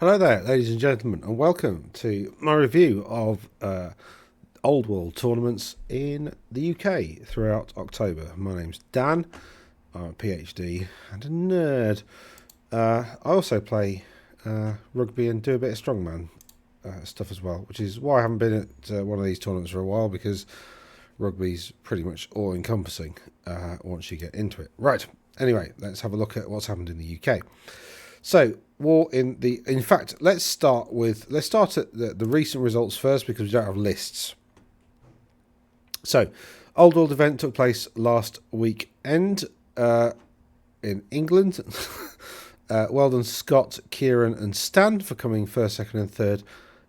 Hello there, ladies and gentlemen, and welcome to my review of Old World tournaments in the UK throughout October. My name's Dan, I'm a PhD and a nerd. I also play rugby and do a bit of strongman stuff as well, which is why I haven't been at one of these tournaments for a while, because rugby's pretty much all-encompassing once you get into it. Right, anyway, let's have a look at what's happened in the UK. So, in fact, let's start at the recent results first, because we don't have lists. So, Old World event took place last weekend in England. Well done, Scott, Kieran, and Stan for coming first, second, and third,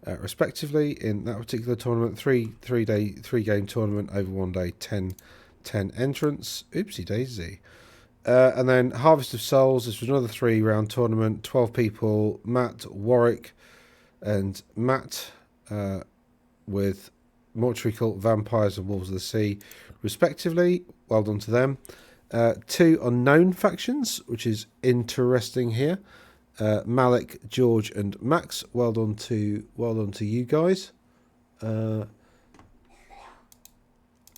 respectively, in that particular tournament. Three game tournament over 1 day, 10 entrants. Oopsie daisy. And then Harvest of Souls. This was another 3-round tournament. 12 people. Matt, Warwick, and Matt with Mortuary Cult, Vampires, and Wolves of the Sea, respectively. Well done to them. 2 unknown factions, which is interesting here. Malik, George, and Max. Well done to you guys. And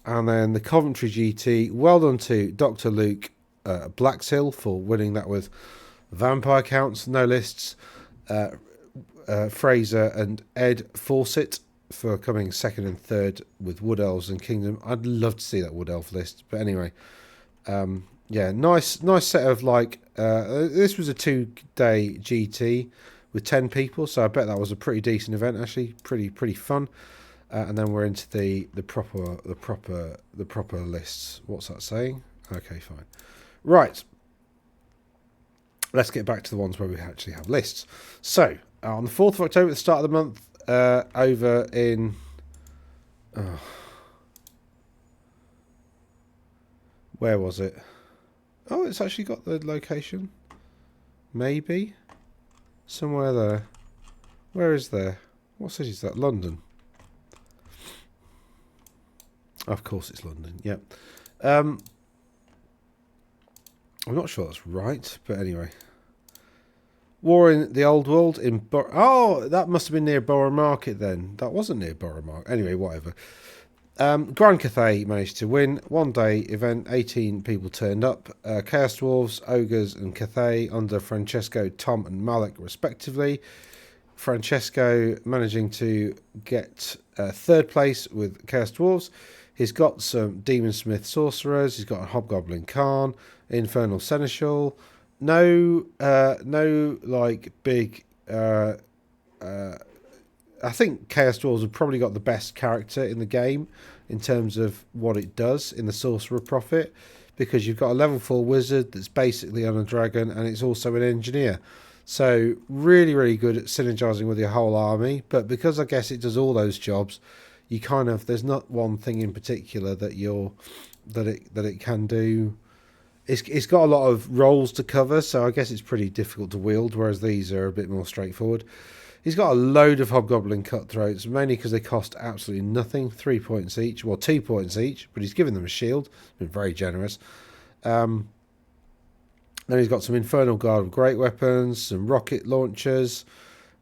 then the Coventry GT. Well done to Dr. Luke Blackshill for winning that with vampire counts, no lists. Fraser and Ed Fawcett for coming second and third with Wood Elves and Kingdom. I'd love to see that Wood Elf list, but anyway, yeah, nice set of this was a 2-day GT with 10 people, so I bet that was a pretty decent event, actually, pretty fun. And then we're into the proper lists. What's that saying? Okay, fine. Right, let's get back to the ones where we actually have lists. So, on the 4th of October, at the start of the month, over in... where was it? Oh, it's actually got the location. Maybe? Somewhere there. Where is there? What city is that? London. Of course it's London, yep. I'm not sure that's right, but anyway. War in the Old World in... Oh, that must have been near Borough Market then. That wasn't near Borough Market. Anyway, whatever. Grand Cathay managed to win. 1-day event, 18 people turned up. Chaos Dwarves, Ogres, and Cathay under Francesco, Tom, and Malik, respectively. Francesco managing to get third place with Chaos Dwarves. He's got some Demon Smith Sorcerers. He's got a Hobgoblin Khan, Infernal Seneschal. No, big... I think Chaos Dwarves have probably got the best character in the game in terms of what it does in the Sorcerer Prophet, because you've got a level 4 wizard that's basically on a dragon, and it's also an engineer. So really good at synergizing with your whole army. But because I guess it does all those jobs, you kind of, there's not one thing in particular that it can do. It's got a lot of roles to cover, so I guess it's pretty difficult to wield, whereas these are a bit more straightforward. He's got a load of Hobgoblin Cutthroats, mainly because they cost absolutely nothing, 3 points each, well 2 points each, but he's given them a shield, been very generous. Then he's got some Infernal Guard of Great Weapons, some rocket launchers,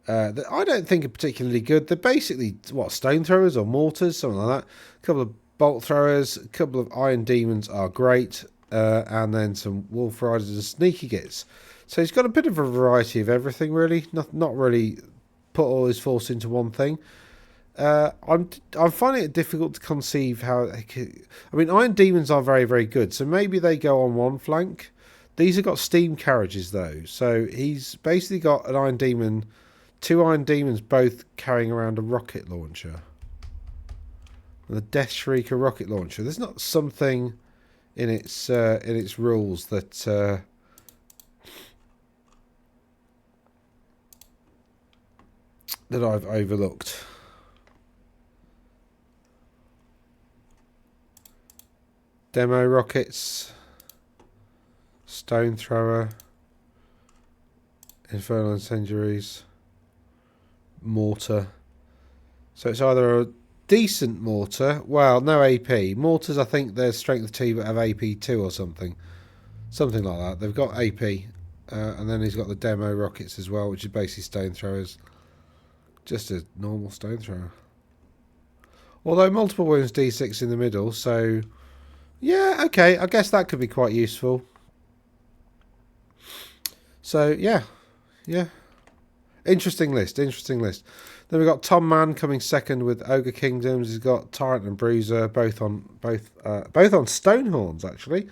that I don't think are particularly good. They're basically, stone throwers or mortars, something like that. A couple of bolt throwers, a couple of Iron Demons are great, and then some Wolf Riders and Sneaky Gits. So he's got a bit of a variety of everything, really. Not really put all his force into one thing. I'm finding it difficult to conceive how they could... I mean, Iron Demons are very good, so maybe they go on one flank. These have got steam carriages, though, so he's basically got an Iron Demon... 2 Iron Demons both carrying around a rocket launcher. And the Death Shriek, a rocket launcher. There's not something in its rules that that I've overlooked. Demo rockets, stone thrower, infernal incendiaries, mortar. So it's either a decent mortar. Well, no AP. Mortars, I think they're strength 2 but have AP 2 or something. Something like that. They've got AP. And then he's got the demo rockets as well, which is basically stone throwers. Just a normal stone thrower. Although multiple wounds D6 in the middle, so yeah, okay, I guess that could be quite useful. So yeah. Interesting list. Then we've got Tom Mann coming second with Ogre Kingdoms. He's got Tyrant and Bruiser, both on Stonehorns, actually,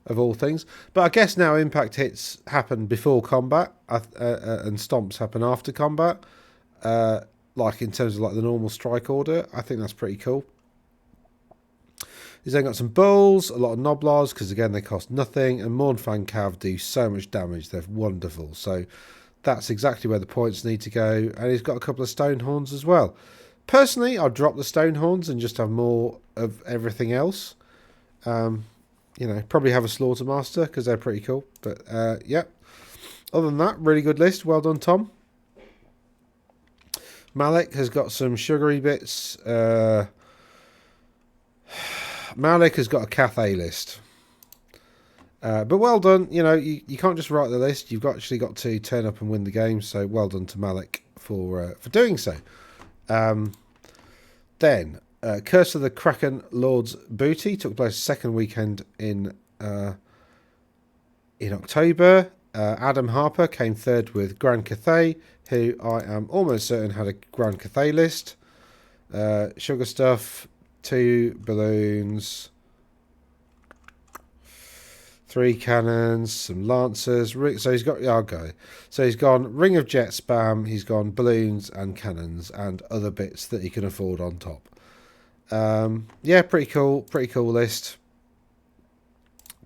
of all things. But I guess now impact hits happen before combat, and stomps happen after combat. Like in terms of like the normal strike order, I think that's pretty cool. He's then got some bulls, a lot of Noblars, because again they cost nothing, and Mournfang Cav do so much damage, they're wonderful. So that's exactly where the points need to go. And he's got a couple of Stonehorns as well. Personally, I'd drop the Stonehorns and just have more of everything else. You know, probably have a Slaughtermaster, because they're pretty cool. But yeah, other than that, really good list. Well done, Tom. Malik has got some sugary bits. Malik has got a Cathay list. But well done. You know, you can't just write the list. You've actually got to turn up and win the game. So well done to Malik for doing so. Then Curse of the Kraken Lord's Booty took place second weekend in October. Adam Harper came third with Grand Cathay, who I am almost certain had a Grand Cathay list. Sugar Stuff, 2 balloons, 3 cannons, some lancers. So he's got, So he's gone Ring of Jet Spam, he's gone balloons and cannons and other bits that he can afford on top. Yeah, pretty cool list.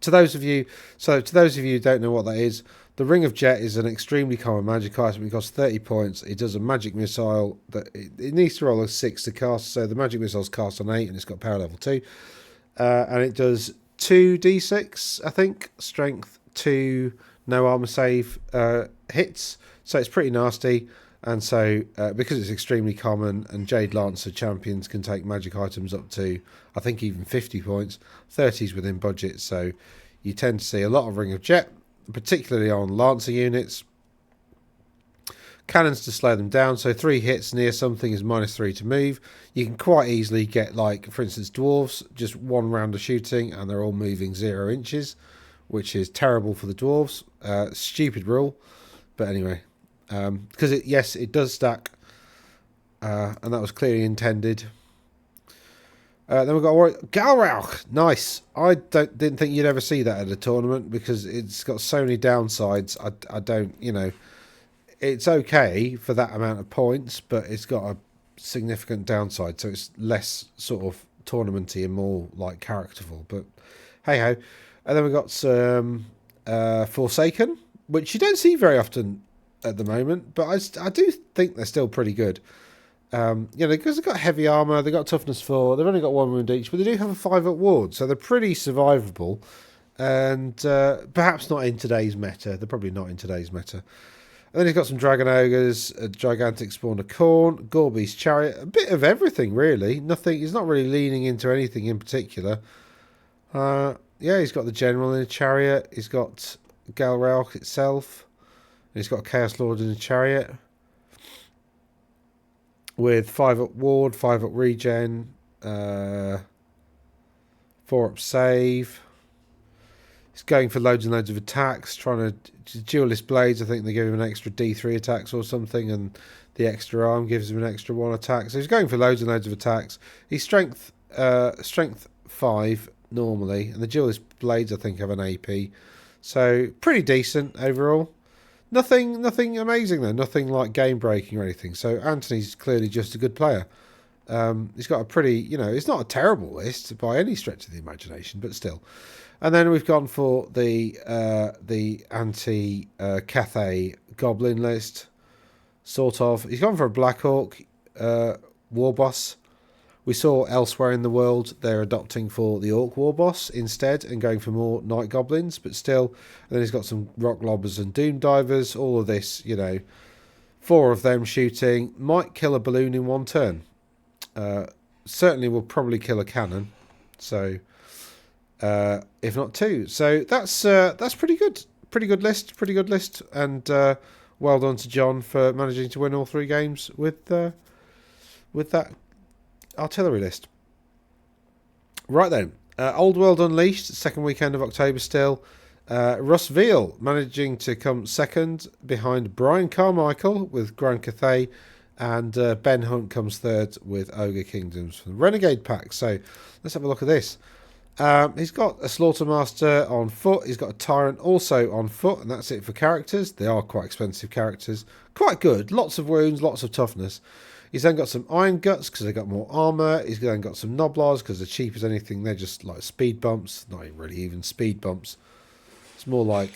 To those of you who don't know what that is, the Ring of Jet is an extremely common magic item. It costs 30 points. It does a magic missile that it needs to roll a 6 to cast. So the magic missile's cast on 8 and it's got power level 2. And it does 2d6, I think, strength 2, no armor save hits. So it's pretty nasty. And so because it's extremely common and Jade Lancer champions can take magic items up to, I think, even 50 points, 30's within budget. So you tend to see a lot of Ring of Jet, particularly on Lancer units. Cannons to slow them down, so 3 hits near something is -3 to move. You can quite easily get, like, for instance, dwarves, just 1 round of shooting and they're all moving 0 inches, which is terrible for the dwarves. Stupid rule, but anyway, because it does stack, and that was clearly intended. Then we've got Galrauch. Nice. I didn't think you'd ever see that at a tournament because it's got so many downsides. I don't, you know, it's okay for that amount of points, but it's got a significant downside. So it's less sort of tournamenty and more like characterful. But hey ho. And then we've got some Forsaken, which you don't see very often at the moment, but I do think they're still pretty good. You know, because they've got heavy armor, they've got toughness 4, they've only got 1 wound each, but they do have a 5-up ward, so they're pretty survivable. And perhaps not in today's meta. They're probably not in today's meta. And then he's got some Dragon Ogres, a Gigantic Spawn of Corn, Gorby's Chariot, a bit of everything really. Nothing. He's not really leaning into anything in particular. Yeah, he's got the General in a Chariot. He's got Galrauch itself. And he's got a Chaos Lord in a Chariot. With 5-up ward, 5-up regen, 4-up save. He's going for loads and loads of attacks, trying to duelist blades. I think they give him an extra D3 attacks or something, and the extra arm gives him an extra 1 attack. So he's going for loads and loads of attacks. He's strength 5 normally, and the duelist blades I think have an AP. So pretty decent overall. Nothing amazing though. Nothing like game breaking or anything. So Anthony's clearly just a good player. He's got a pretty, you know, it's not a terrible list by any stretch of the imagination, but still. And then we've gone for the anti Cathay Goblin list, sort of. He's gone for a Black Hawk war boss. We saw elsewhere in the world they're adopting for the Orc war boss instead and going for more Night Goblins, but still. And then he's got some Rock Lobbers and Doom Divers. All of this, you know, 4 of them shooting. Might kill a balloon in 1 turn. Certainly will probably kill a cannon. So, if not 2. So that's pretty good. pretty good list. Pretty good list. And well done to John for managing to win all 3 games with that artillery list. Right then. Old World Unleashed, second weekend of October still. Russ Veal managing to come second behind Brian Carmichael with Grand Cathay, and Ben Hunt comes third with Ogre Kingdoms from the Renegade pack. So let's have a look at this. He's got a Slaughtermaster on foot. He's got a Tyrant also on foot, and that's it for characters. They are quite expensive characters. Quite good. Lots of wounds, lots of toughness. He's then got some Iron Guts because they've got more armour. He's then got some Noblars because they're cheap as anything. They're just like speed bumps. Not really even speed bumps. It's more like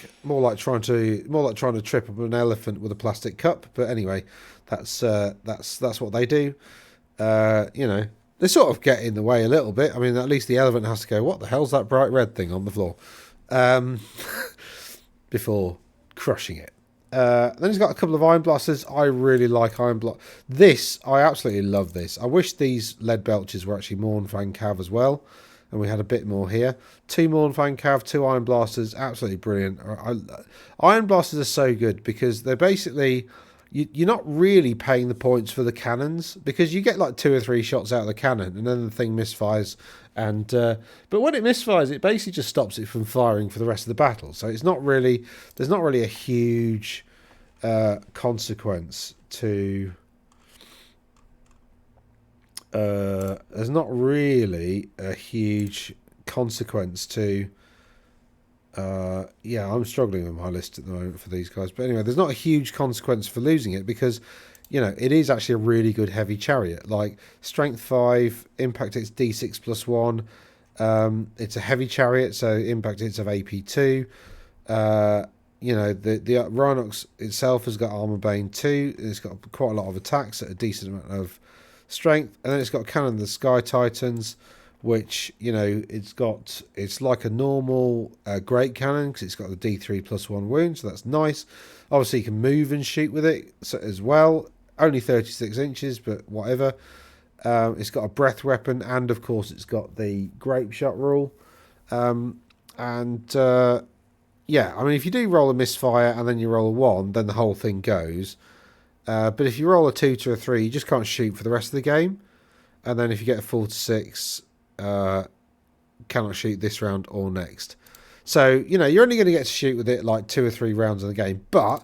trying to trip up an elephant with a plastic cup. But anyway, that's what they do. You know, they sort of get in the way a little bit. I mean, at least the elephant has to go, what the hell's that bright red thing on the floor? Before crushing it. Then he's got a couple of Iron Blasters. I really like Iron Blast. This, I absolutely love this. I wish these lead belchers were actually Mournfang Cav as well. And we had a bit more here. 2 Mournfang Cav, 2 Iron Blasters. Absolutely brilliant. Iron Blasters are so good because they're basically... You're not really paying the points for the cannons because you get like 2 or 3 shots out of the cannon and then the thing misfires. And but when it misfires, it basically just stops it from firing for the rest of the battle. So it's not really... There's not really a huge consequence to... there's not really a huge consequence to... yeah, I'm struggling with my list at the moment for these guys. But anyway, there's not a huge consequence for losing it because, you know, it is actually a really good heavy chariot. Like, Strength 5, impact hits D6 plus 1. It's a heavy chariot, so impact hits of AP 2. You know, the Rhinox itself has got Armor Bane 2. It's got quite a lot of attacks at a decent amount of strength. And then it's got Cannon of the Sky Titans, which, you know, it's like a normal great cannon because it's got the D3 plus 1 wound, so that's nice. Obviously you can move and shoot with it as well. Only 36 inches, but whatever. It's got a breath weapon, and of course it's got the grape shot rule. Yeah, I mean, if you do roll a misfire and then you roll a 1, then the whole thing goes. But if you roll a 2 to a 3, you just can't shoot for the rest of the game. And then if you get a 4 to 6, cannot shoot this round or next. So, you know, you're only going to get to shoot with it like 2 or 3 rounds in the game. But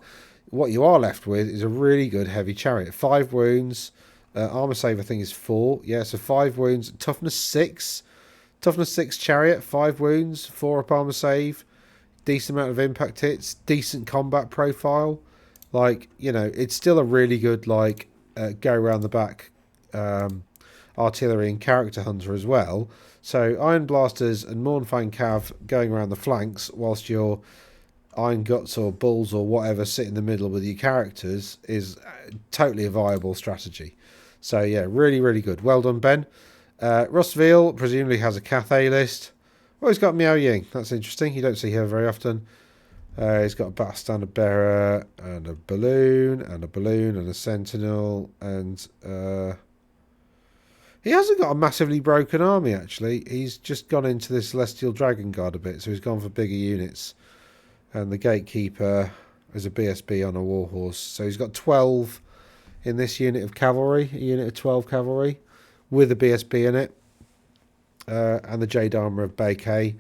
what you are left with is a really good heavy chariot. 5 wounds. Armor save, I think, is 4. Yeah, so 5 wounds. Toughness 6. Toughness 6 chariot. 5 wounds. 4 up armor save. Decent amount of impact hits. Decent combat profile. Like, you know, it's still a really good, like, go around the back artillery and character hunter as well. So Iron Blasters and Mournfang Cav going around the flanks whilst your Iron Guts or Bulls or whatever sit in the middle with your characters is totally a viable strategy. So yeah, really, really good. Well done, Ben. Russ Veal presumably has a Cathay list. Oh, he's got Miao Ying. That's interesting. You don't see her very often. He's got a Battle Standard Bearer and a balloon and a Sentinel and... he hasn't got a massively broken army, actually. He's just gone into this Celestial Dragon Guard a bit, so he's gone for bigger units. And the Gatekeeper is a BSB on a Warhorse. So he's got 12 in this unit of cavalry, a unit of 12 cavalry, with a BSB in it. And the Jade Armour of Beike,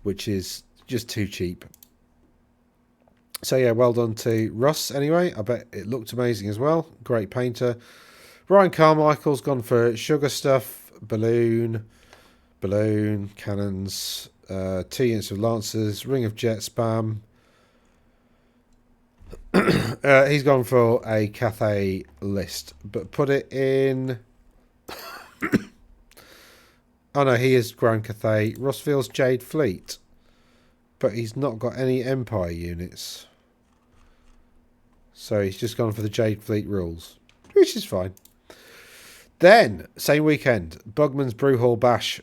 which is just too cheap. So yeah, well done to Russ anyway. I bet it looked amazing as well. Great painter. Ryan Carmichael's gone for sugar stuff, balloon, cannons, 2 units of lancers, ring of jet spam. He's gone for a Cathay list, but put it in... oh no, he is Grand Cathay. Russville's Jade Fleet, but he's not got any Empire units. So he's just gone for the Jade Fleet rules, which is fine. Then, same weekend, Bugman's Brew Hall Bash.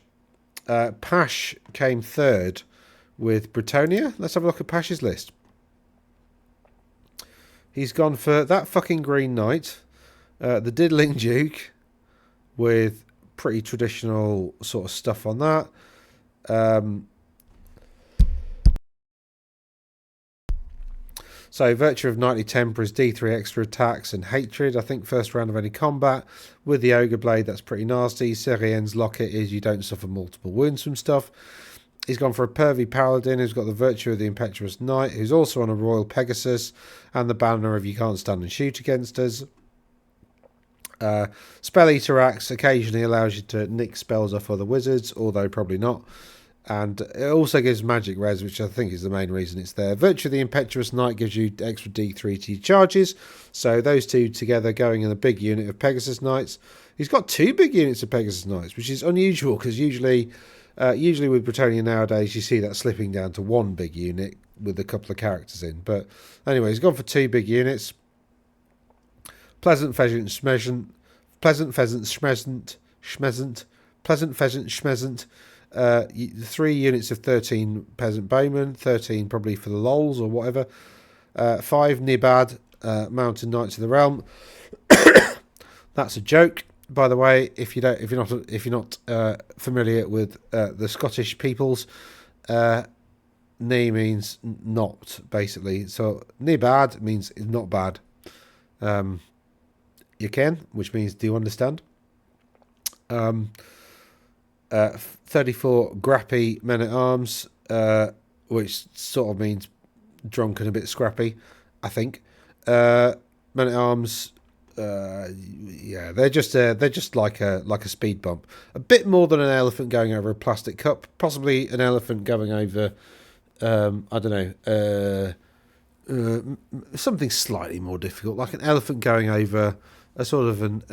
Pash came third with Britonia. Let's have a look at Pash's list. He's gone for that fucking Green Knight, the Diddling Duke, with pretty traditional sort of stuff on that. So Virtue of Knightly Temper is D3 extra attacks and hatred, I think, first round of any combat. With the Ogre Blade, that's pretty nasty. Serien's Locket is you don't suffer multiple wounds from stuff. He's gone for a Pervy Paladin who's got the Virtue of the Impetuous Knight, who's also on a Royal Pegasus, and the banner of you can't stand and shoot against us. Spell Eater Axe occasionally allows you to nick spells off other wizards, although probably not. And it also gives magic res, which I think is the main reason it's there. Virtue of the Impetuous Knight gives you extra D3 to your charges. So those two together going in a big unit of Pegasus Knights. He's got 2 big units of Pegasus Knights, which is unusual because usually with Bretonnia nowadays you see that slipping down to 1 big unit with a couple of characters in. But anyway, he's gone for 2 big units. Pleasant Pheasant Schmezant, 3 units of 13 Peasant Bowmen, 13 probably for the lols or whatever. 5 Nibad, Mountain Knights of the Realm. That's a joke, by the way. If you're not familiar with the Scottish peoples, Ni means not, basically. So Nibad means not bad. You can, which means do you understand? 34 Grappy Men-at-Arms, which sort of means drunk and a bit scrappy, I think. Men-at-Arms, yeah, they're just like a speed bump. A bit more than an elephant going over a plastic cup, possibly an elephant going over, I don't know, something slightly more difficult, like an elephant going over a sort of an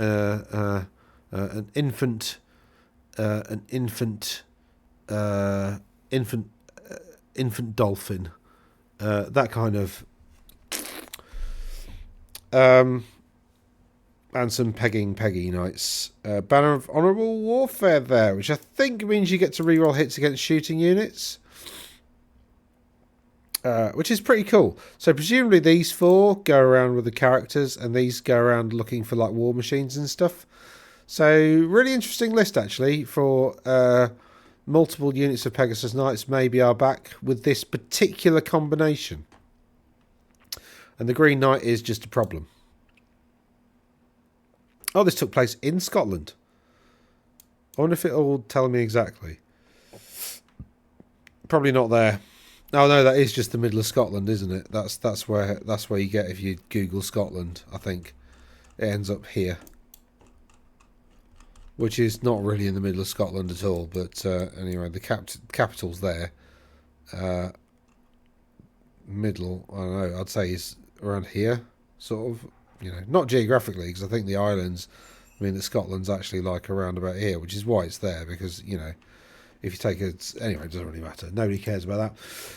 infant dolphin, that kind of, and some Peggy Knights. Banner of Honourable Warfare there, which I think means you get to reroll hits against shooting units. Which is pretty cool. So presumably these 4 go around with the characters, and these go around looking for like war machines and stuff. So really interesting list actually for multiple units of Pegasus Knights maybe are back with this particular combination. And the Green Knight is just a problem. Oh, this took place in Scotland. I wonder if it'll tell me exactly. Probably not there. Oh no, that is just the middle of Scotland, isn't it? That's where you get if you Google Scotland. I think it ends up here, which is not really in the middle of Scotland at all. But anyway, the capital's there. Middle, I don't know. I'd say is around here, sort of. You know, not geographically, because I think the islands mean that Scotland's actually like around about here, which is why it's there. Because you know. If you take it, anyway, it doesn't really matter. Nobody cares about that.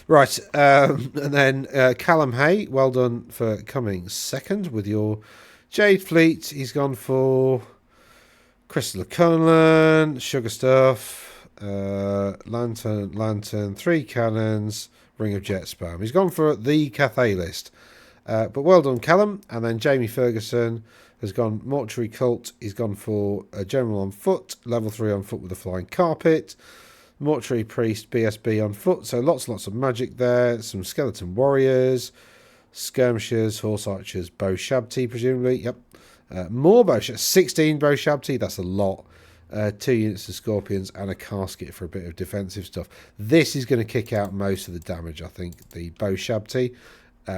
Right, and then Callum Hay, well done for coming second with your Jade Fleet. He's gone for Crystal of Cunlan, Sugar Stuff, Lantern, 3 Cannons, Ring of Jet Spam. He's gone for the Cathay list. But well done, Callum. And then Jamie Ferguson has gone Mortuary Cult. He's gone for a General on foot, level 3 on foot with a Flying Carpet. Mortuary Priest, BSB on foot, so lots of magic there. Some Skeleton Warriors, Skirmishers, Horse Archers, Bow Shabti, presumably. Yep. More Bow Shabti, 16 Bow Shabti, that's a lot. 2 units of Scorpions and a Casket for a bit of defensive stuff. This is going to kick out most of the damage, I think, the Bow Shabti.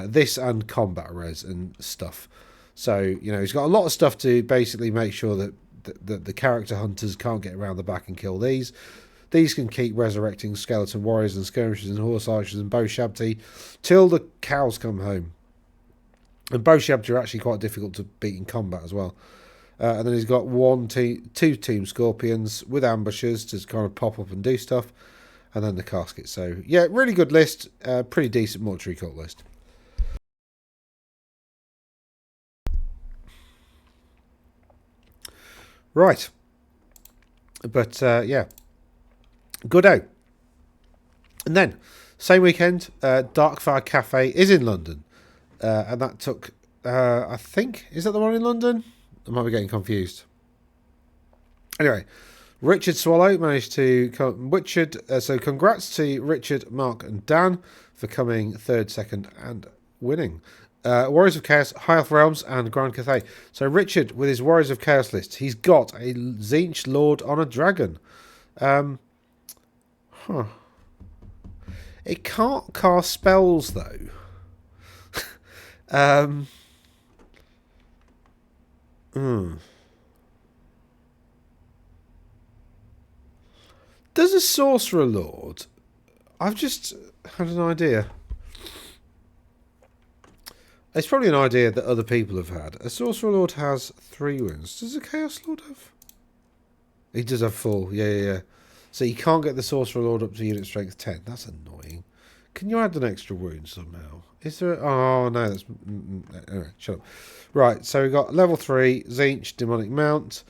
This and combat res and stuff. So, you know, he's got a lot of stuff to basically make sure that the character hunters can't get around the back and kill these. These can keep resurrecting Skeleton Warriors and Skirmishers and Horse Archers and Bow Shabti till the cows come home. And Bow Shabti are actually quite difficult to beat in combat as well. And then he's got 2 Team Scorpions with ambushers to kind of pop up and do stuff. And then the Casket. So, yeah, really good list. Pretty decent Mortuary Cult list. Right. But, yeah. Goodo. And then, same weekend, Darkfire Cafe is in London. And that took, I think, is that the one in London? I might be getting confused. Anyway, Richard Swallow managed to come. So congrats to Richard, Mark, and Dan for coming 3rd, 2nd, and winning. Warriors of Chaos, High Elf Realms, and Grand Cathay. So Richard, with his Warriors of Chaos list, he's got a Tzeentch Lord on a dragon. It can't cast spells, though. Does a Sorcerer Lord... I've just had an idea. It's probably an idea that other people have had. A Sorcerer Lord has 3 wounds. Does a Chaos Lord have? He does have 4. Yeah. So you can't get the Sorcerer Lord up to unit strength 10. That's annoying. Can you add an extra wound somehow? Is there... Oh, no. That's... Anyway, shut up. Right, so we've got level 3, Tzeentch, Demonic Mount.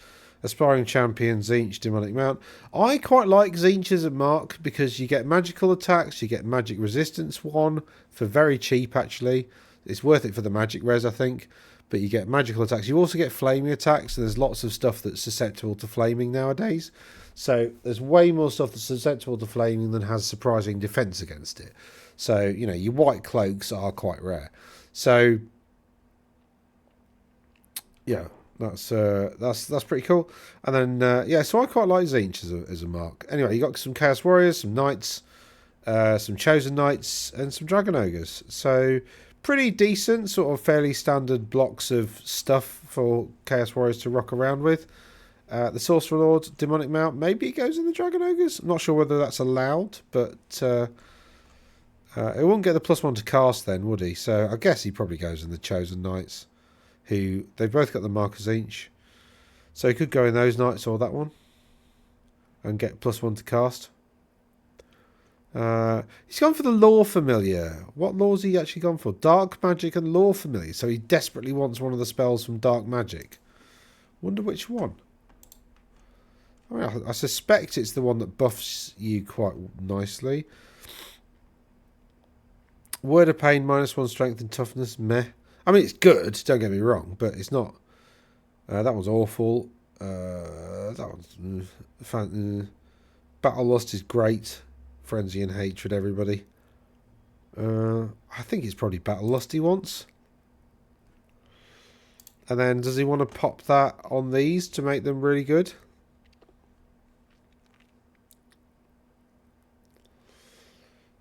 Aspiring Champion, Tzeentch, Demonic Mount. I quite like Tzeentch as a mark because you get magical attacks, you get magic resistance 1 for very cheap, actually. It's worth it for the magic res, I think. But you get magical attacks. You also get flaming attacks, and there's lots of stuff that's susceptible to flaming nowadays. So there's way more stuff that's susceptible to flaming than has surprising defense against it. So, you know, your white cloaks are quite rare. So, yeah, that's pretty cool. And then, yeah, so I quite like Tzeentch as a mark. Anyway, you got some Chaos Warriors, some Knights, some Chosen Knights, and some Dragon Ogres. So, pretty decent, sort of fairly standard blocks of stuff for Chaos Warriors to rock around with. The Sorcerer Lord, Demonic Mount, maybe it goes in the Dragon Ogres. I'm not sure whether that's allowed, but it wouldn't get the +1 to cast then, would he? So I guess he probably goes in the Chosen Knights, who they've both got the mark of Tzeentch. So he could go in those Knights or that one and get +1 to cast. He's gone for the Lore Familiar. What law's he actually gone for? Dark Magic and Lore Familiar. So he desperately wants one of the spells from Dark Magic. Wonder which one. I mean, I suspect it's the one that buffs you quite nicely. Word of Pain, -1 strength and toughness. Meh. I mean, it's good, don't get me wrong, but it's not... that one's awful. That one's... Battle Lust is great. Frenzy and Hatred, everybody. I think it's probably Battle Lust he wants. And then, does he want to pop that on these to make them really good?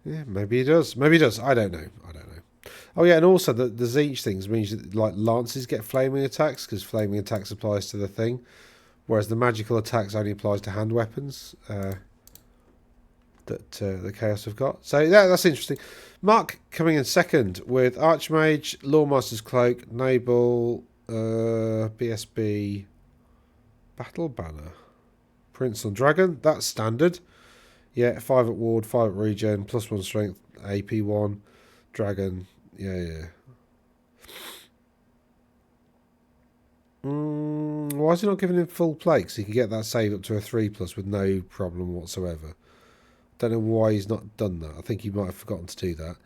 Yeah, maybe he does. Maybe he does. I don't know. Oh yeah, and also the Tzeentch things means that, like, lances get flaming attacks because flaming attacks applies to the thing, whereas the magical attacks only applies to hand weapons that the Chaos have got. So yeah, that's interesting. Mark coming in second with Archmage, Lawmaster's Cloak, Noble, BSB, Battle Banner, Prince on Dragon. That's standard. Yeah, 5 at Ward, 5 at Regen, +1 Strength, AP1, Dragon. Yeah. Why is he not giving him full plate? Because he can get that save up to a 3+ with no problem whatsoever. Don't know why he's not done that. I think he might have forgotten to do that.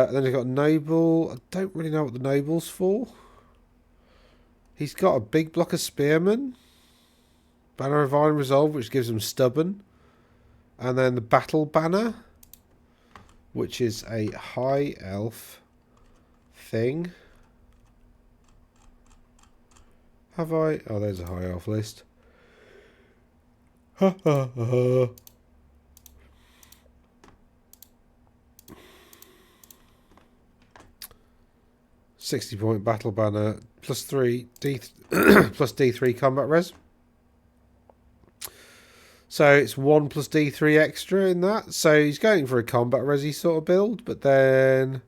And then he's got Noble. I don't really know what the Noble's for. He's got a big block of Spearmen. Banner of Iron Resolve, which gives him Stubborn. And then the Battle Banner, which is a High Elf thing. Have I? Oh, there's a High Elf list. 60-point Battle Banner, +3 plus D3 combat res. So it's 1 plus D3 extra in that. So he's going for a combat resi sort of build, but then...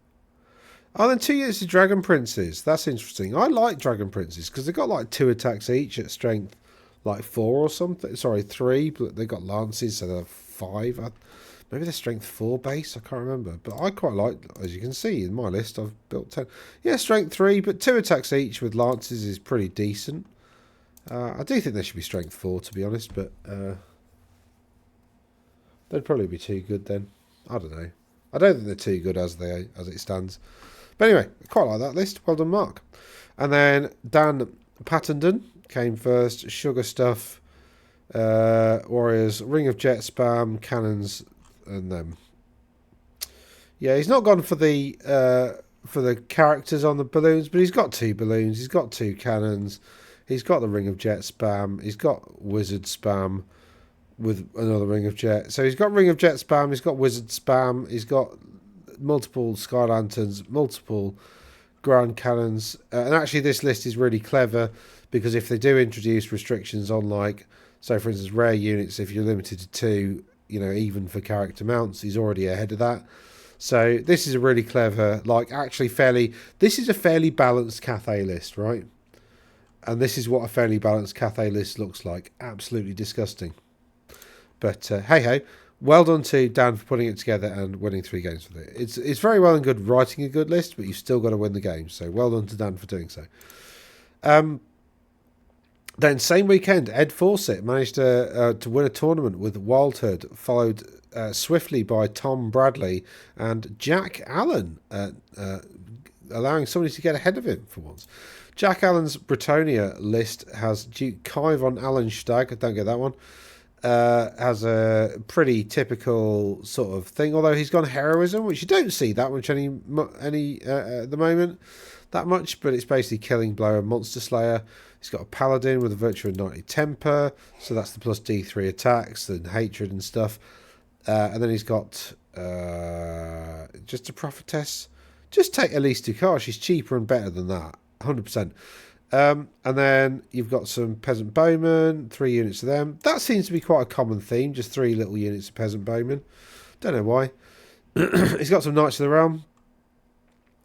Oh, then 2 units of Dragon Princes. That's interesting. I like Dragon Princes because they've got like 2 attacks each at strength like 4 or something. Sorry, 3, but they've got lances, so they're 5. Maybe they're strength 4 base, I can't remember. But I quite like, as you can see in my list, I've built 10. Yeah, strength 3, but 2 attacks each with lances is pretty decent. I do think they should be strength 4, to be honest, but... they'd probably be too good then. I don't know. I don't think they're too good as it stands. But anyway, quite like that list. Well done, Mark. And then Dan Pattenden came first. Sugar Stuff, Warriors, Ring of Jet Spam, Cannons, and them. Yeah, he's not gone for the for the characters on the balloons, but he's got 2 balloons, he's got 2 cannons, he's got the ring of jet spam, he's got wizard spam with another ring of jet. So he's got ring of jet spam, he's got wizard spam, he's got multiple sky lanterns, multiple ground cannons, and actually this list is really clever because if they do introduce restrictions on, like, so for instance rare units, if you're limited to 2, you know, even for character mounts, he's already ahead of that. So this is a really clever, like, actually fairly, this is a fairly balanced Cathay list, right? And this is what a fairly balanced Cathay list looks like. Absolutely disgusting. But hey ho, well done to Dan for putting it together and winning 3 games with it. It's very well and good writing a good list, but you've still got to win the game. So well done to Dan for doing so. Then same weekend, Ed Fawcett managed to win a tournament with Wildhood, followed swiftly by Tom Bradley and Jack Allen, allowing somebody to get ahead of him for once. Jack Allen's Bretonia list has Duke Kai von Allenstag, I don't get that one, has a pretty typical sort of thing, although he's gone heroism, which you don't see that much any at the moment, that much, but it's basically Killing Blow and Monster Slayer. He's got a Paladin with a Virtue of Knightly Temper, so that's the plus D3 attacks and hatred and stuff. And then he's got just a Prophetess. Just take Elise Ducar, she's cheaper and better than that, 100%. And then you've got some Peasant Bowmen, 3 units of them. That seems to be quite a common theme, just 3 little units of Peasant Bowmen. Don't know why. He's got some Knights of the Realm,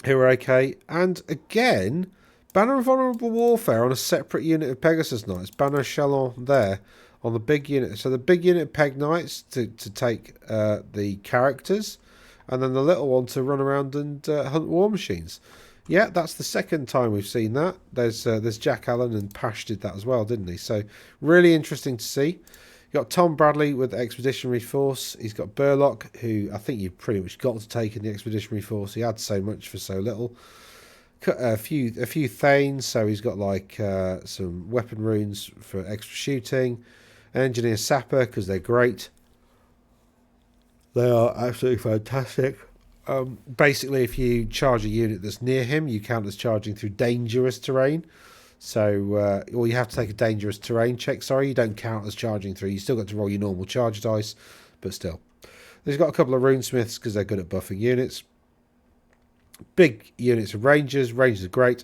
who are okay. And again, Banner of Honourable Warfare on a separate unit of Pegasus Knights. Banner Chalon there on the big unit. So the big unit of Peg Knights to take the characters, and then the little one to run around and hunt war machines. Yeah, that's the second time we've seen that. There's Jack Allen, and Pash did that as well, didn't he? So really interesting to see. You've got Tom Bradley with Expeditionary Force. He's got Burlock, who I think you've pretty much got to take in the Expeditionary Force. He had so much for so little. A few Thanes, so he's got like some weapon runes for extra shooting. Engineer Sapper, because they're great. They are absolutely fantastic. Basically, if you charge a unit that's near him, you count as charging through dangerous terrain. So, or you have to take a dangerous terrain check. Sorry, you don't count as charging through. You still got to roll your normal charge dice, but still. He's got a couple of runesmiths because they're good at buffing units. Big units of rangers. Rangers are great.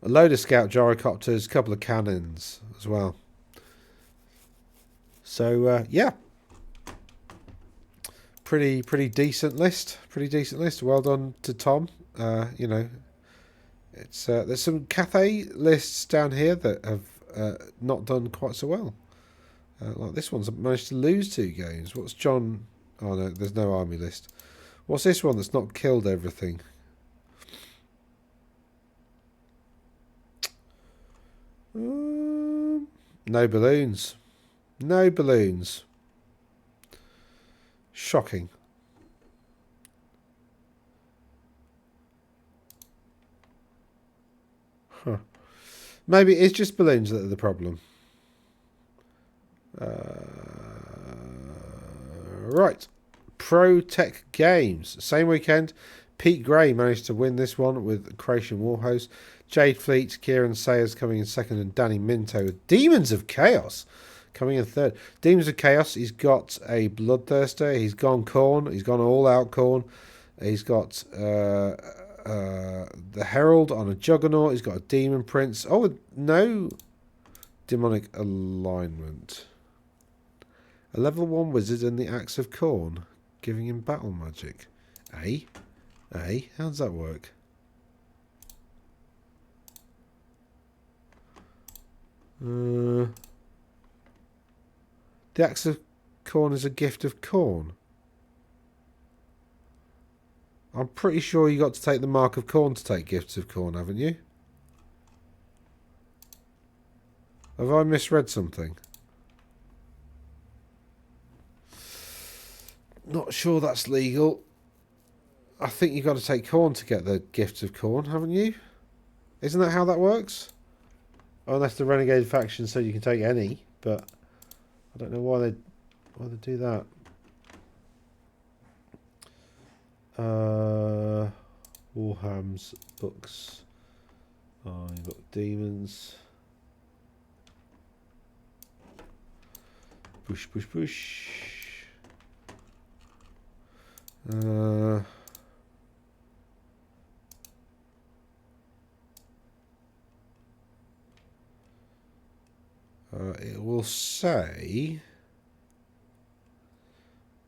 A load of scout gyrocopters, a couple of cannons as well. So, yeah. Pretty decent list. Pretty decent list. Well done to Tom. You know, it's there's some Cathay lists down here that have not done quite so well. Like this one's managed to lose 2 games. What's John? Oh no, there's no army list. What's this one that's not killed everything? No balloons. No balloons. Shocking. Huh. Maybe it's just balloons that are the problem. Right. Pro Tech Games. Same weekend. Pete Gray managed to win this one with Croatian Warhost. Jade Fleet, Kieran Sayers coming in second, and Danny Minto with Demons of Chaos coming in third. Demons of Chaos, he's got a Bloodthirster. He's gone Khorne. He's gone all-out Khorne. He's got the Herald on a Juggernaut. He's got a Demon Prince. Oh, no demonic alignment. A level 1 wizard in the Axe of Khorne, giving him battle magic. Eh? Eh? How does that work? The Axe of Khorne is a gift of Khorne. I'm pretty sure you got to take the Mark of Khorne to take gifts of Khorne, haven't you? Have I misread something? Not sure that's legal. I think you've got to take Khorne to get the gifts of Khorne, haven't you? Isn't that how that works? Unless the Renegade faction said you can take any, but I don't know why they do that. Warham's books. Oh, you've got demons. Push, push, push. It will say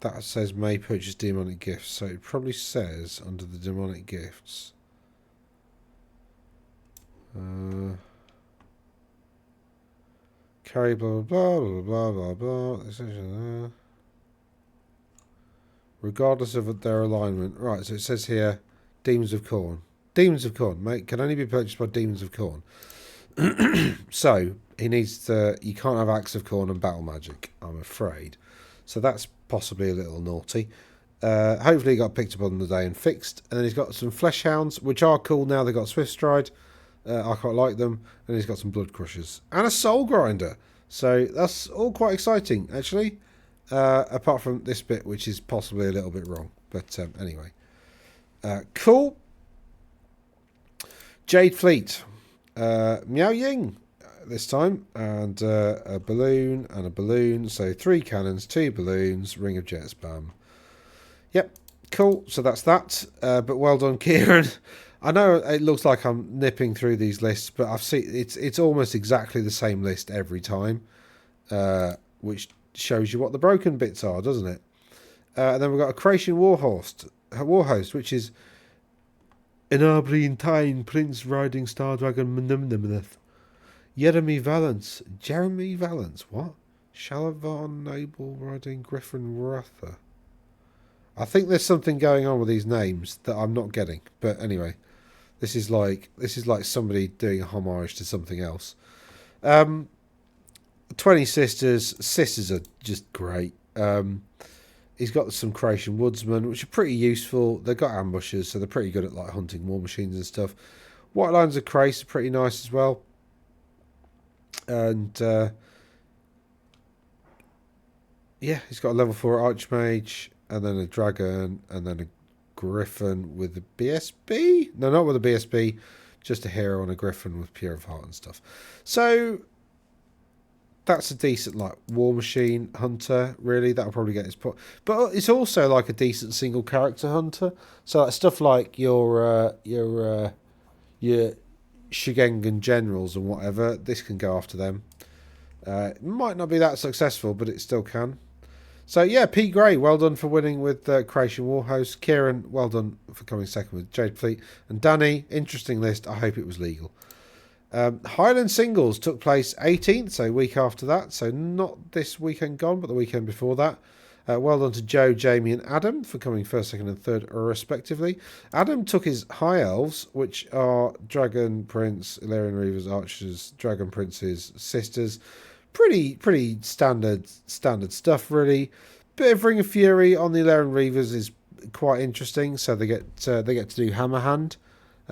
that says may purchase demonic gifts, so it probably says under the demonic gifts. Carry blah blah blah blah blah blah blah. Regardless of their alignment. Right, so it says here, Demons of Khorne. Demons of Khorne, mate, can only be purchased by Demons of Khorne. So, he needs to... You can't have Axe of Khorne and Battle Magic, I'm afraid. So that's possibly a little naughty. Hopefully he got picked up on the day and fixed. And then he's got some Flesh Hounds, which are cool now. They've got Swift Stride. I quite like them. And he's got some Blood Crushers. And a Soul Grinder. So that's all quite exciting, actually. Apart from this bit, which is possibly a little bit wrong. But anyway. Cool. Jade Fleet. Miao Ying this time. And a balloon and a balloon. So 3 cannons, 2 balloons, Ring of Jet Spam. Yep. Cool. So that's that. But well done, Kieran. I know it looks like I'm nipping through these lists, but I've seen it's almost exactly the same list every time. Which shows you what the broken bits are, doesn't it? And then we've got a Croatian war host, which is Enabrian Tyne, Prince Riding Star Dragon Mnumnumneth. Jeremy Valance, what? Shalavan Noble Riding Griffin Ratha. I think there's something going on with these names that I'm not getting. But anyway, this is like somebody doing a homage to something else. 20 sisters. Sisters are just great. He's got some Croatian woodsmen, which are pretty useful. They've got ambushes, so they're pretty good at like hunting war machines and stuff. White lines of Crace are pretty nice as well. And yeah, he's got a level 4 Archmage, and then a dragon, and then a griffin with a BSB. No, not with a BSB, just a hero and a griffin with Pure of Heart and stuff. So that's a decent like war machine hunter, really. That'll probably get his pot. But it's also like a decent single character hunter. So like stuff like your Shigengan generals and whatever, this can go after them. It might not be that successful, but it still can. So yeah, P. Gray, well done for winning with Croatian Warhost. Kieran, well done for coming second with Jade Fleet. And Danny, interesting list. I hope it was legal. Highland Singles took place 18th, so week after that. So not this weekend gone, but the weekend before that. Well done to Joe, Jamie and Adam for coming first, second and third respectively. Adam took his High Elves, which are Dragon Prince, Illyrian Reavers, Archers, Dragon Princes, Sisters. Pretty standard stuff, really. Bit of Ring of Fury on the Illyrian Reavers is quite interesting. So they get to do Hammer Hand.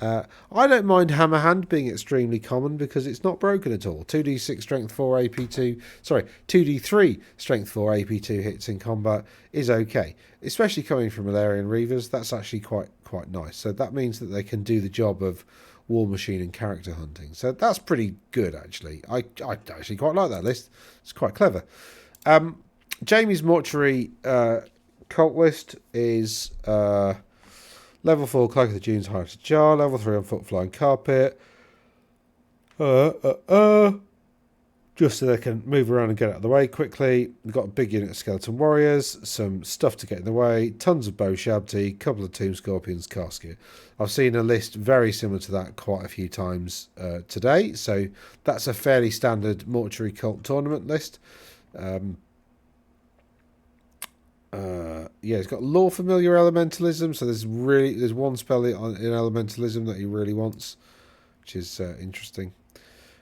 I don't mind Hammer Hand being extremely common because it's not broken at all. 2d6 strength 4 AP2, sorry, 2d3 strength 4 AP2 hits in combat is okay. Especially coming from Illyrian Reavers, that's actually quite nice. So that means that they can do the job of war machine and character hunting. So that's pretty good, actually. I actually quite like that list. It's quite clever. Jamie's Mortuary cult list is level 4 Cloak of the Dunes, Heritage Jar. Level 3 on Foot Flying Carpet. Just so they can move around and get out of the way quickly. We've got a big unit of Skeleton Warriors, some stuff to get in the way, tons of Bow Shabti, couple of Tomb Scorpions, Casket. I've seen a list very similar to that quite a few times today, so that's a fairly standard Mortuary Cult tournament list. Yeah, it's got Lore Familiar Elementalism, so there's one spell in Elementalism that he really wants, which is interesting.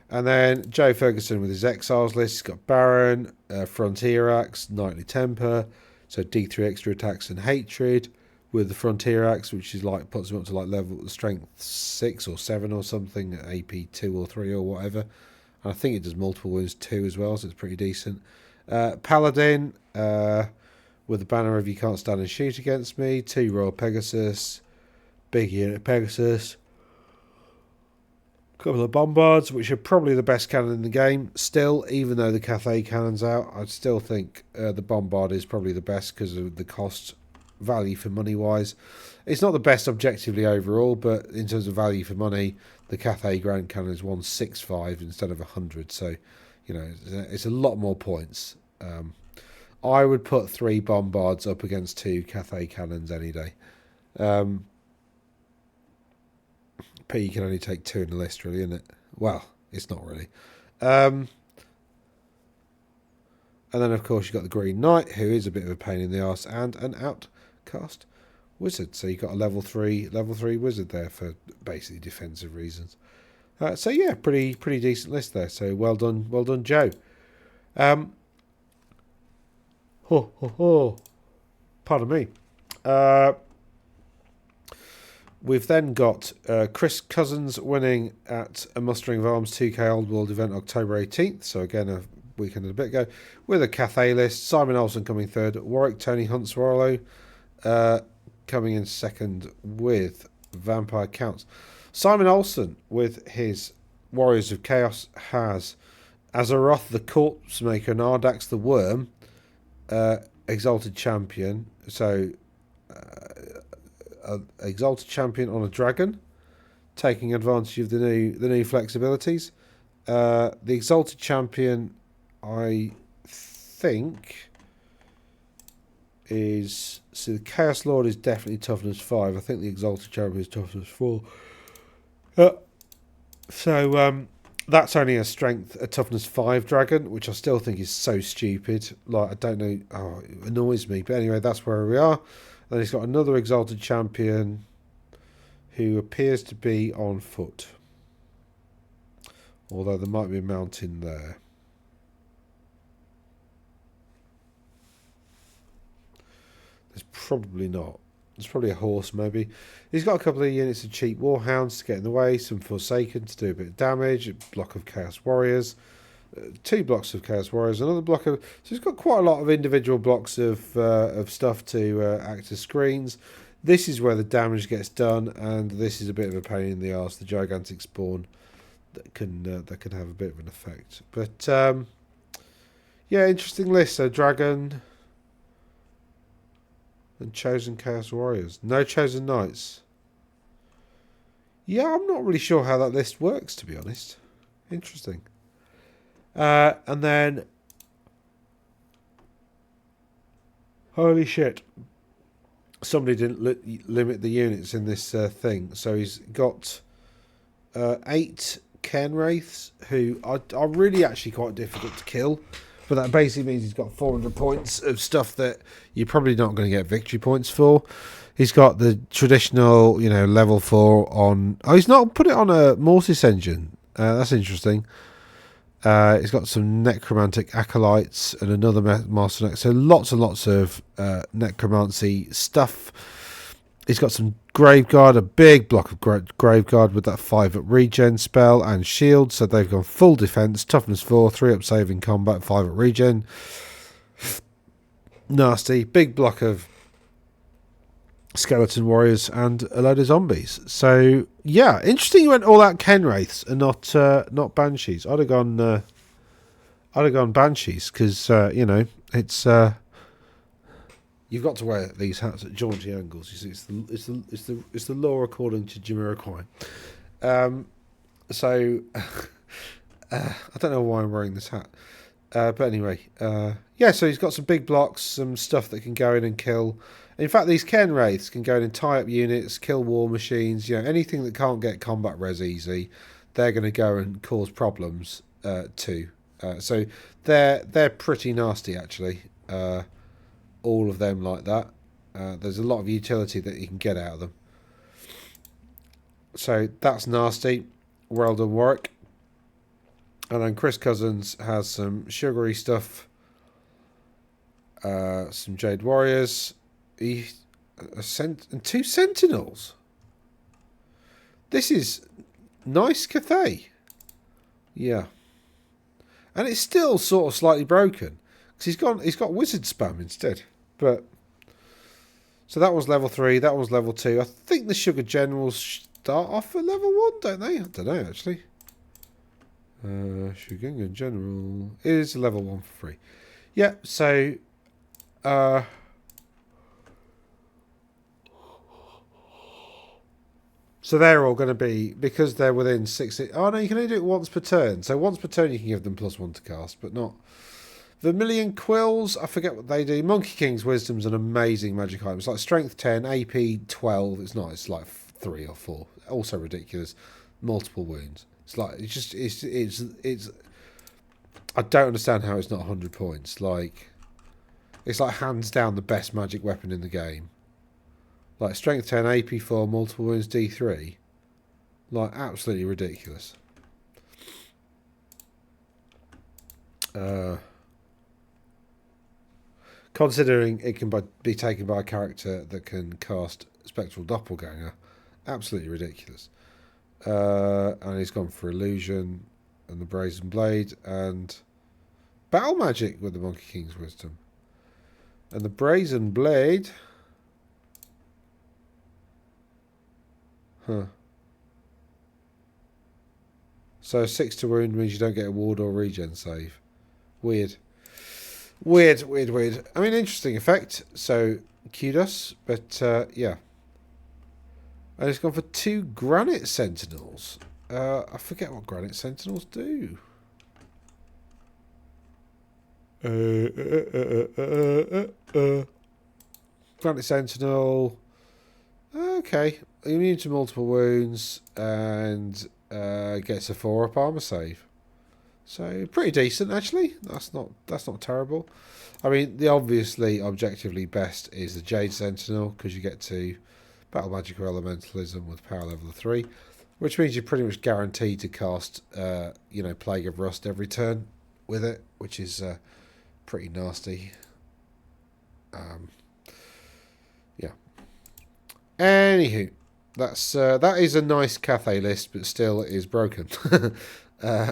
And then Joe Ferguson with his Exiles list. He's got Baron, Frontier Axe, Knightly Temper, so D3 extra attacks and Hatred with the Frontier Axe, which is like puts him up to like level strength 6 or 7 or something, AP 2 or 3 or whatever. And I think it does multiple wounds 2 as well, so it's pretty decent. Paladin with the banner of You Can't Stand and Shoot Against Me, 2 Royal Pegasus, Big unit Pegasus. A couple of bombards, which are probably the best cannon in the game. Still, even though the Cathay cannon's out, I still think the bombard is probably the best because of the cost value for money wise. It's not the best objectively overall, but in terms of value for money, the Cathay Grand Cannon is 165 instead of 100. So, you know, it's a lot more points. I would put 3 bombards up against 2 Cathay cannons any day. But you can only take 2 in the list, really, isn't it? Well, it's not really. And then, of course, you've got the Green Knight, who is a bit of a pain in the arse, and an outcast wizard. So you've got a level 3 wizard there for basically defensive reasons. So yeah, pretty decent list there. So well done, Joe. Pardon me. We've then got Chris Cousins winning at a Mustering of Arms 2K Old World event October 18th. So again, a weekend and a bit ago. With a Cathay list. Simon Olsen coming third. Warwick Tony Huntswarlow coming in second with Vampire Counts. Simon Olsen with his Warriors of Chaos has Azeroth the Corpse Maker and Ardax the Worm Exalted Champion. So Exalted Champion on a dragon, taking advantage of the new flexibilities. The Exalted Champion, I think, is... So the Chaos Lord is definitely toughness 5. I think the Exalted Champion is toughness 4. So that's only a toughness 5 dragon, which I still think is so stupid. Like, I don't know. Oh, it annoys me. But anyway, that's where we are. Then he's got another Exalted Champion who appears to be on foot. Although there might be a mountain there. There's probably not. There's probably a horse, maybe. He's got a couple of units of cheap Warhounds to get in the way. Some Forsaken to do a bit of damage. A block of Chaos Warriors. 2 blocks of Chaos Warriors. Another block of... So he's got quite a lot of individual blocks of stuff to act as screens. This is where the damage gets done. And this is a bit of a pain in the arse. The Gigantic Spawn that can have a bit of an effect. But, yeah, interesting list. So, Dragon... and Chosen Chaos Warriors. No Chosen Knights. Yeah, I'm not really sure how that list works, to be honest. Interesting. And then... Holy shit. Somebody didn't limit the units in this thing. So he's got 8 Cairn Wraiths, who are really actually quite difficult to kill. But that basically means he's got 400 points of stuff that you're probably not going to get victory points for. He's got the traditional, level 4 on... Oh, he's not put it on a Mortis engine. That's interesting. He's got some Necromantic Acolytes and another Master. So lots and lots of Necromancy stuff. He's got some Graveguard, a big block of Graveguard with that 5 up regen spell and shield. So they've gone full defense, toughness 4, 3 up saving combat, 5 up regen. Nasty. Big block of Skeleton Warriors and a load of zombies. So yeah, interesting. You went all out Ken Wraiths and not Banshees. I'd have gone Banshees because it's. You've got to wear these hats at jaunty angles. You see, it's the law according to Jamiroquai. So I don't know why I'm wearing this hat, but anyway, yeah. So he's got some big blocks, some stuff that can go in and kill. In fact, these Ken Wraiths can go in and tie up units, kill war machines. Anything that can't get combat res easy, they're going to go and cause problems too. So they're pretty nasty actually. All of them like that. There's a lot of utility that you can get out of them. So that's nasty. Well done, Warwick. And then Chris Cousins has some sugary stuff. Some Jade Warriors. And 2 Sentinels. This is nice Cathay. Yeah. And it's still sort of slightly broken. Because he's got wizard spam instead. But So that was level 3, that was level 2. I think the Sugar Generals start off at level 1, don't they? I don't know, actually. Sugar General is level 1 for free. Yeah, so... so they're all going to be, because they're within 6... Oh, no, you can only do it once per turn. So once per turn you can give them +1 to cast, but not... Vermilion Quills, I forget what they do. Monkey King's Wisdom's an amazing magic item. It's like Strength 10, AP 12. It's not, it's like 3 or 4. Also ridiculous. Multiple wounds. It's like, it's just, it's I don't understand how it's not 100 points. Like, it's like hands down the best magic weapon in the game. Like, Strength 10, AP 4, multiple wounds, D3. Like, absolutely ridiculous. Considering it can be taken by a character that can cast Spectral Doppelganger, absolutely ridiculous. And he's gone for Illusion and the Brazen Blade and Battle Magic with the Monkey King's Wisdom. And the Brazen Blade... Huh. So 6 to wound means you don't get a ward or regen save. Weird. Weird. I mean, interesting effect. So, kudos. But, yeah. And it's gone for 2 Granite Sentinels. I forget what Granite Sentinels do. Granite Sentinel. Okay. Immune to multiple wounds and gets a 4-up armor save. So pretty decent actually. That's not terrible. I mean, the obviously objectively best is the Jade Sentinel because you get to Battle Magic or Elementalism with power level 3, which means you're pretty much guaranteed to cast Plague of Rust every turn with it, which is pretty nasty. Yeah. Anywho, that is a nice Cathay list, but still it is broken,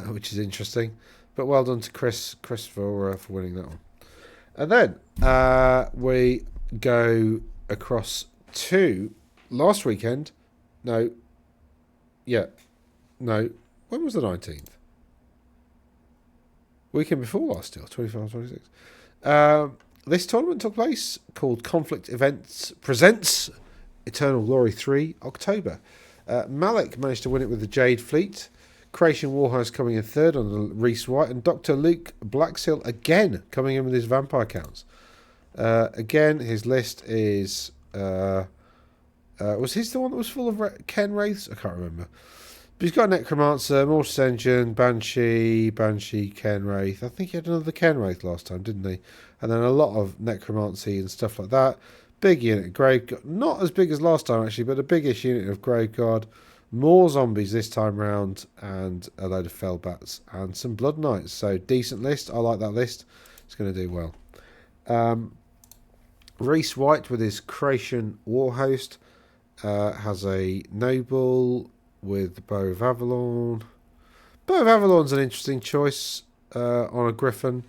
which is interesting. But well done to Chris for winning that one. And then we go across to last weekend. No. When was the 19th? Weekend before last still, 25, 26. This tournament took place called Conflict Events Presents Eternal Glory 3 October. Malik managed to win it with the Jade Fleet. Creation Warhouse coming in third on the Reese White, and Dr. Luke Blackseal again coming in with his vampire counts. Again, his list is... was his the one that was full of Ken Wraiths? I can't remember. But he's got a Necromancer, Mortis Engine, Banshee, Ken Wraith. I think he had another Ken Wraith last time, didn't he? And then a lot of Necromancy and stuff like that. Big unit of Grave God. Not as big as last time, actually, but a biggish unit of Grave God. More zombies this time round, and a load of Fellbats and some Blood Knights. So, decent list. I like that list. It's going to do well. Reese White with his Creation Warhost has a Noble with the Bow of Avalon. Bow of Avalon's an interesting choice on a Griffin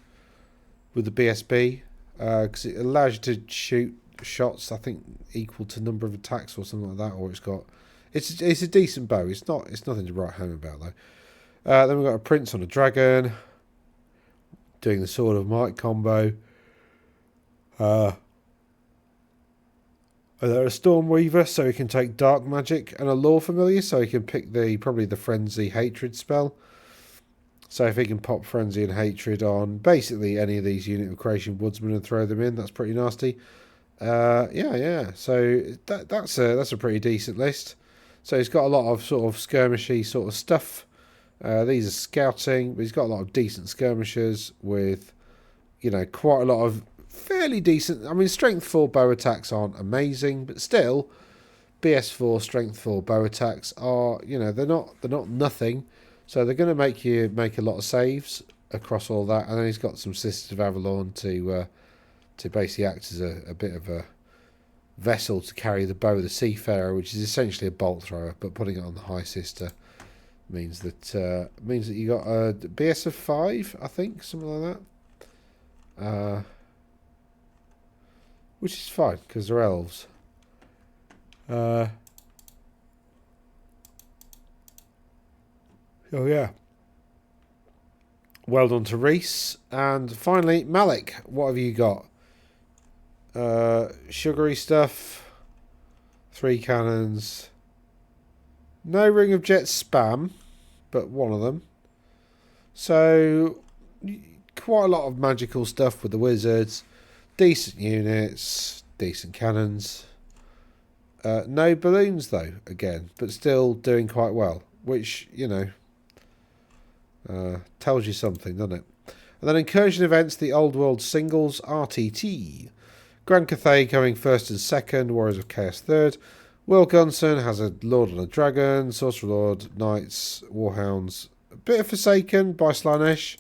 with the BSB because it allows you to shoot shots, I think, equal to number of attacks or something like that, or it's a decent bow. It's nothing to write home about though. Then we've got a Prince on a Dragon doing the Sword of Might combo. And then a Stormweaver, so he can take Dark Magic, and a Lore Familiar, so he can pick probably the Frenzy Hatred spell. So if he can pop Frenzy and Hatred on basically any of these Unit of Creation Woodsmen and throw them in, that's pretty nasty. Yeah. So that's a pretty decent list. So he's got a lot of sort of skirmishy sort of stuff. These are scouting, but he's got a lot of decent skirmishers with, quite a lot of fairly decent. I mean, Strength 4 bow attacks aren't amazing, but still, BS4 Strength 4 bow attacks are, they're not nothing. So they're going to make you make a lot of saves across all that. And then he's got some Sisters of Avalon to basically act as a bit of a vessel to carry the Bow of the Seafarer, which is essentially a bolt thrower, but putting it on the High Sister means that you got a BS of 5, I think, something like that. Which is fine because they're elves. Oh yeah. Well done to Reese. And finally, Malik, what have you got? Sugary stuff. 3 cannons. No Ring of Jet spam, but one of them. So, quite a lot of magical stuff with the wizards. Decent units, decent cannons. No balloons, though, again, but still doing quite well, which, you know, tells you something, doesn't it? And then incursion events, the Old World Singles, RTT. Grand Cathay coming first and second, Warriors of Chaos third. Will Gunson has a Lord and a Dragon, Sorcerer Lord, Knights, Warhounds. A bit of Forsaken by Slanesh.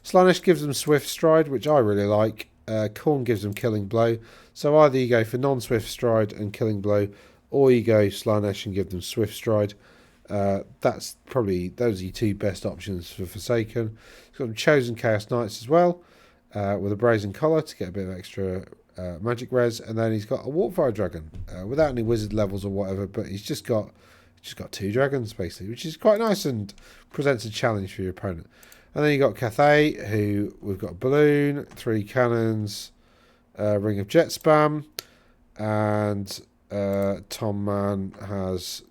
Slanesh gives them Swift Stride, which I really like. Khorne gives them Killing Blow. So either you go for non-Swift Stride and Killing Blow, or you go Slanesh and give them Swift Stride. That's probably, those are your two best options for Forsaken. He's got some Chosen Chaos Knights as well, with a Brazen Collar to get a bit of extra magic res, and then he's got a Warpfire Dragon without any wizard levels or whatever, but he's just got 2 dragons basically, which is quite nice and presents a challenge for your opponent. And then you got Cathay, who we've got a balloon, 3 cannons, Ring of Jet spam, and Tom Man has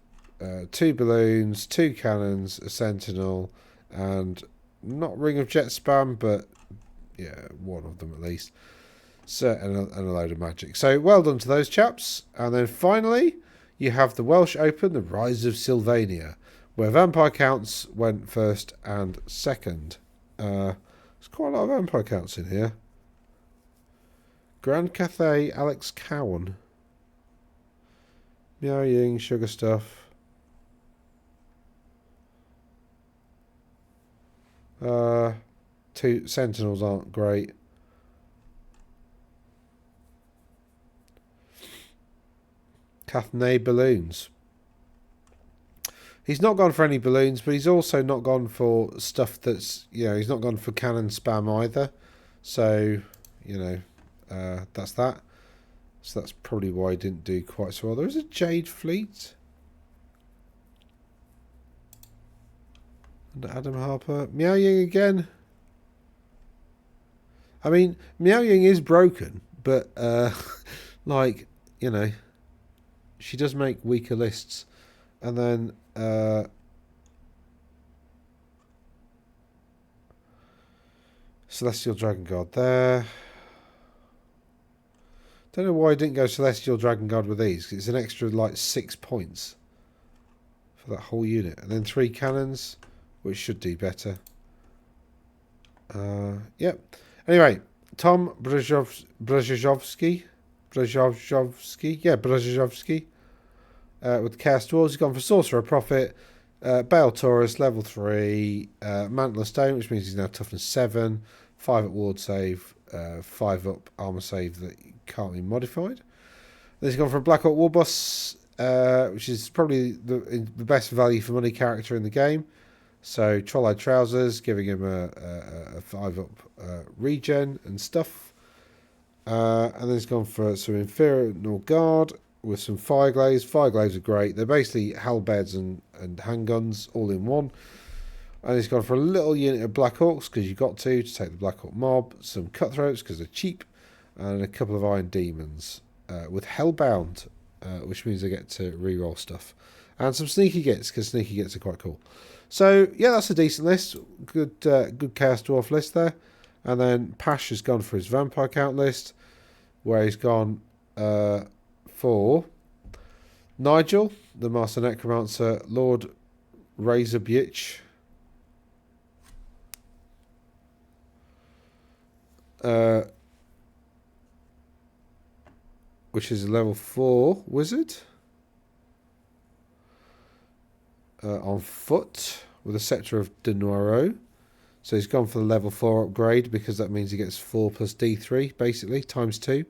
2 balloons, 2 cannons, a sentinel, and not Ring of Jet spam, but yeah, one of them at least. So, and a load of magic. So well done to those chaps. And then finally, you have the Welsh Open, the Rise of Sylvania, where Vampire Counts went first and second. There's quite a lot of Vampire Counts in here. Grand Cathay, Alex Cowan. Miao Ying, Sugar Stuff. 2 Sentinels aren't great. Cathay balloons. He's not gone for any balloons, but he's also not gone for stuff that's, you know, he's not gone for cannon spam either. So, you know, that's that. So that's probably why he didn't do quite so well. There is a Jade Fleet. And Adam Harper. Miao Ying again. I mean, Miao Ying is broken, but, like, you know, she does make weaker lists. And then Celestial Dragon Guard there. Don't know why I didn't go Celestial Dragon Guard with these, because it's an extra like 6 points for that whole unit. And then 3 cannons, which should do better. Yep. Anyway, Tom Brzezinski. Yeah, Brzezinski. With the Chaos Dwarves, he's gone for Sorcerer Prophet, Bale Taurus, level 3, Mantle of Stone, which means he's now toughness 7, 5 at ward save, 5 up armor save that can't be modified. Then he's gone for a Black Hawk Warboss, which is probably the best value for money character in the game. So Troll-Eyed Trousers, giving him a 5 up regen and stuff. And then he's gone for some Infernal Guard with some Fireglaze. Fireglaze are great. They're basically halberds and handguns all in one. And he's gone for a little unit of Black Hawks because you've got to take the Black Hawk mob. Some Cutthroats because they're cheap. And a couple of Iron Demons with Hellbound, which means they get to reroll stuff. And some Sneaky Gits because Sneaky Gits are quite cool. So, yeah, that's a decent list. Good Chaos Dwarf list there. And then Pash has gone for his Vampire Count list, where he's gone for Nigel, the Master Necromancer, Lord Razorbyitch, which is a level 4 wizard, on foot with a Sceptre of De Noiro. So he's gone for the level 4 upgrade because that means he gets 4 plus D3, basically, times 2,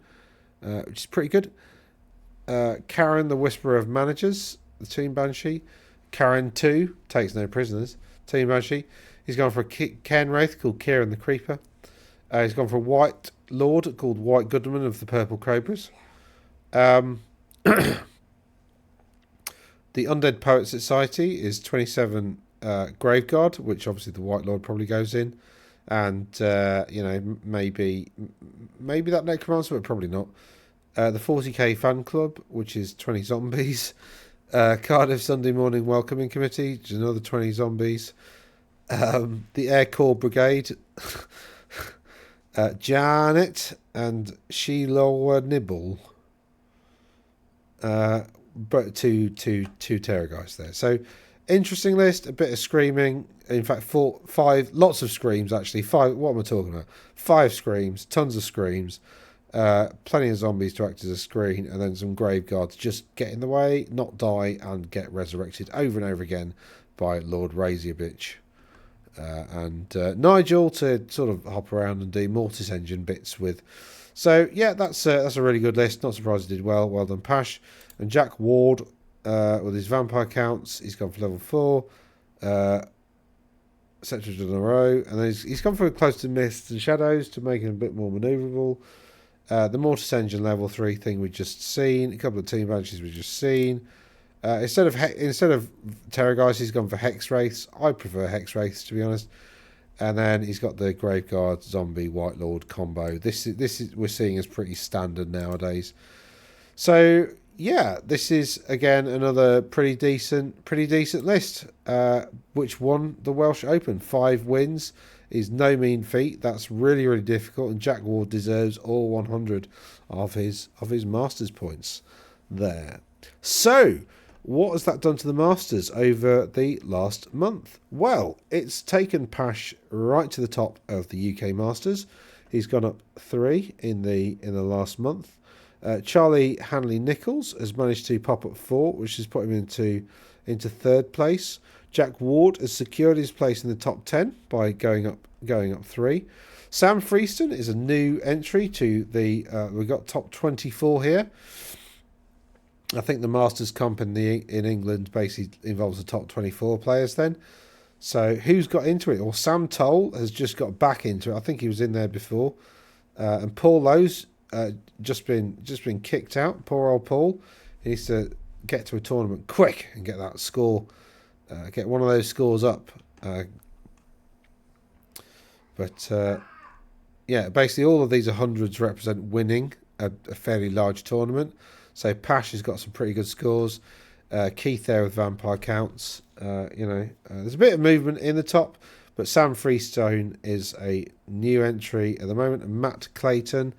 which is pretty good. Karen, the Whisperer of Managers, the Team Banshee. Karen 2, takes no prisoners, Team Banshee. He's gone for a Cairn Wraith called Kieran the Creeper. He's gone for a White Lord called White Goodman of the Purple Cobras. The Undead Poet Society is 27 Graveguard, which obviously the White Lord probably goes in. And, maybe that Necromancer, but probably not. The 40k Fan Club, which is 20 zombies. Cardiff Sunday Morning Welcoming Committee, which is another 20 zombies. The Air Corps Brigade, Janet and Sheila Nibble. But two terror guys there. So interesting list, a bit of screaming. In fact, 5, lots of screams actually. 5. What am I talking about? 5 screams, tons of screams. Plenty of zombies to act as a screen, and then some grave guards just get in the way, not die, and get resurrected over and over again by Lord Razorbytch. And Nigel to sort of hop around and do Mortis Engine bits with. So yeah, that's a really good list. Not surprised he did well. Well done, Pash. And Jack Ward with his vampire counts, he's gone for level 4. Etc. in a row, and then he's gone for close to Mists and Shadows to make him a bit more manoeuvrable. The Mortis Engine level 3 thing we've just seen. A couple of team banshees we've just seen. Instead of Terror Guys, he's gone for Hex Wraiths. I prefer Hex Wraiths, to be honest. And then he's got the Graveguard Zombie White Lord combo. This is we're seeing as pretty standard nowadays. So yeah, this is again another pretty decent list. Which won the Welsh Open. 5 wins is no mean feat. That's really, really difficult, and Jack Ward deserves all 100 of his Masters points there. So, what has that done to the Masters over the last month? Well, it's taken Pash right to the top of the UK Masters. He's gone up 3 in the last month. Charlie Hanley Nichols has managed to pop up 4, which has put him into 3rd place. Jack Ward has secured his place in the top 10 by going up 3. Sam Freeston is a new entry to the. We've got top 24 here. I think the Masters comp in England basically involves the top 24 players then. So who's got into it? Well, Sam Toll has just got back into it. I think he was in there before. And Paul Lowe's just been kicked out. Poor old Paul. He needs to get to a tournament quick and get that score. Get one of those scores up. Yeah, basically all of these 100s represent winning a fairly large tournament. So Pash has got some pretty good scores. Keith there with vampire counts. There's a bit of movement in the top, but Sam Freestone is a new entry at the moment. And Matt Clayton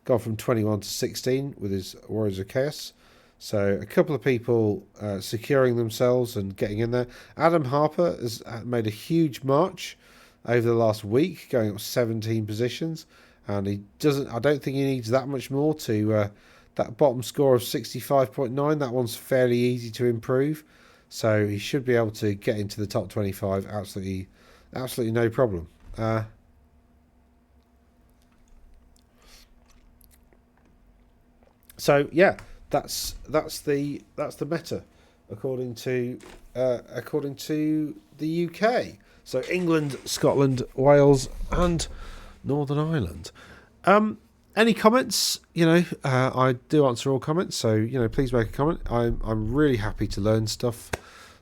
gone from 21 to 16 with his Warriors of Chaos. So a couple of people securing themselves and getting in there. Adam Harper has made a huge march over the last week, going up 17 positions, and I don't think he needs that much more to that bottom score of 65.9. That one's fairly easy to improve, so he should be able to get into the top 25 absolutely no problem. So yeah, that's the meta according to the UK. So England, Scotland, Wales, and Northern Ireland. Any comments? I do answer all comments, so please make a comment. I'm really happy to learn stuff.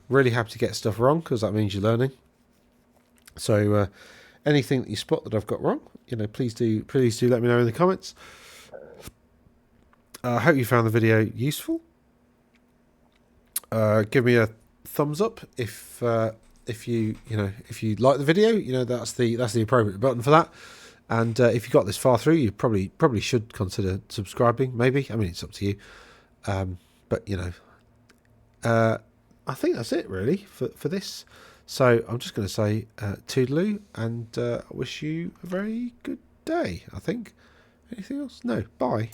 Really happy to get stuff wrong, because that means you're learning. So anything that you spot that I've got wrong, please do let me know in the comments. I hope you found the video useful. Give me a thumbs up if you like the video. That's the appropriate button for that. And if you got this far through, you probably should consider subscribing. Maybe, I mean, it's up to you. But I think that's it really for this. So I'm just going to say toodaloo, and wish you a very good day. I think. Anything else? No. Bye.